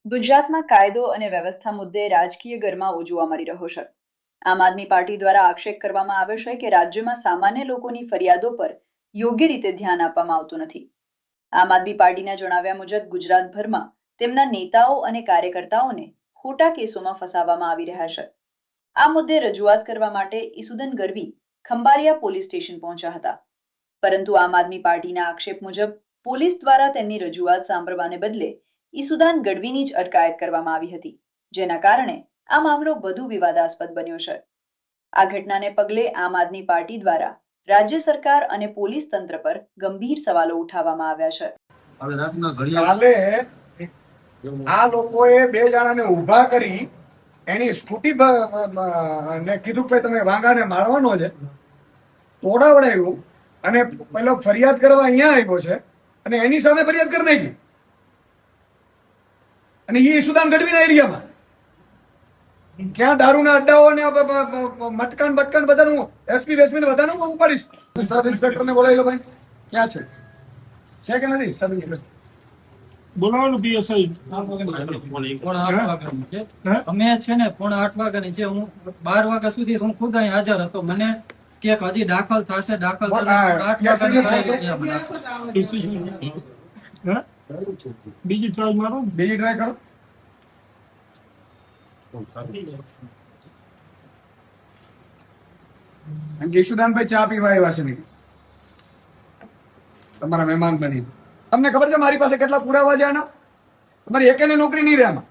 ગુજરાતમાં કાયદો અને વ્યવસ્થા મુદ્દે રાજકીય ગરમાવો જોવા મળી રહ્યો છે। આમ આદમી પાર્ટી દ્વારા આક્ષેપ કરવામાં આવ્યો છે કે રાજ્યમાં સામાન્ય લોકોની ફરિયાદો પર યોગ્ય રીતે ધ્યાન આપવામાં આવતું નથી। આમ આદમી પાર્ટીના જણાવ્યા મુજબ ગુજરાતભરમાં તેમના નેતાઓ અને કાર્યકર્તાઓને ખોટા કેસોમાં ફસાવવામાં આવી રહ્યા છે। આ મુદ્દે રજૂઆત કરવા માટે ઈસુદન ગઢવી ખંભારિયા પોલીસ સ્ટેશન પહોંચ્યા હતા, પરંતુ આમ આદમી પાર્ટીના આક્ષેપ મુજબ પોલીસ દ્વારા તેમની રજૂઆત સાંભળવાને બદલે ઈસુદાન ગઢવીની જ અટકાયત કરવામાં આવી હતી, જેના કારણે આ મામલો વધુ વિવાદાસ્પદ બન્યો છે। આ ઘટનાને પગલે આમ આદમી પાર્ટી દ્વારા રાજ્ય સરકાર અને પોલીસ તંત્ર પર ગંભીર સવાલો ઉઠાવવામાં આવ્યા છે। કાલે આ લોકોએ બે જણાને ઊભા કરી એની સ્કૂટી ને કીધું કે તમે વાંગાને મારવાનો છે, તોડાવડાવ્યું અને પેલો ફરિયાદ કરવા અહીંયા આવ્યો છે અને એની સામે ફરિયાદ કરી નાખી અને એ ઈસુદાન ગઢવીના એરિયામાં ક્યાં દારૂના અડ્ડાઓ ને મટકાન બટકાન બધાનું એસપી વેસપી ને બધાનું હું ઉપાડીશ। સબ ઇન્સ્પેક્ટર ને બોલાવી લો ભાઈ, ક્યાં છે કે નથી સબ ઇન્સ્પેક્ટર? બોલાવો પીએસઆઈ અમે છે ને 8:30 વાગ્યાની છે, હું 12 વાગ્યા સુધી હું ખુદ અહીં હાજર હતો। મને કે હજી દાખલ થશે દાખલ બીજી ટ્રાય મારો, બીજી ટ્રાય કરો। ઈશુદાનભાઈ ચા પીવા આવ્યા છે નહીં તમારા મહેમાન બની, તમને ખબર છે મારી પાસે કેટલા પુરાવા છે આના? તમારી એકેને નોકરી નહીં રહે આમાં,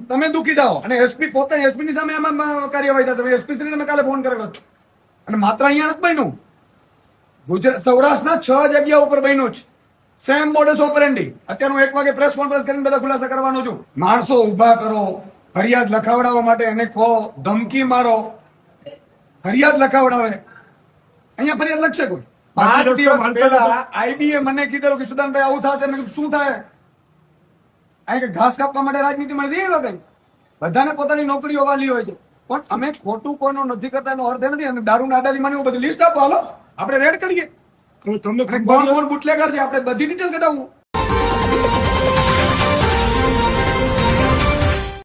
તમે દુખી જાઓ અને એસપી પોતે એસપી ની સામે આમાં કાર્યવાહી થાય। તમે એસપી શ્રીને મેં કાલે ફોન કરેલો અને માત્ર અહીંયા નથી બન્યું, ગુજરાત સૌરાષ્ટ્રના 6 જગ્યા ઉપર બન્યું છે સેમ મોડસ ઓપરેન્ડી। અત્યારે હું 1 વાગે પ્રેસ કોન્ફરન્સ કરીને બધા ખુલાસા કરવાનો છું। માણસો ઉભા કરો, ફરિયાદ લખાવડાવવા માટે એને કહો, ધમકી મારો, ફરિયાદ લખાવડાવે, અહીંયા ફરિયાદ લખશે કોઈ? 5 દિવસ પહેલા આઈબીએ મને કીધેલું કે સુદાનભાઈ આવું થશે, મેં કીધું શું થાય? અહીં કે ઘાસ કાપવા માટે રાજનીતિ મળી દે કઈ, બધાને પોતાની નોકરીઓ વાલી હોય છે, પણ અમે ખોટું કોઈનું નથી કરતા એનો અર્થ નથી। અને દારૂના અડ્ડાથી મને બધું લિસ્ટ આપો, હાલો આપણે રેડ કરીએ, તમને કોણ કોણ બુટલેગર છે આપણે બધી ડિટેલ કઢાવું।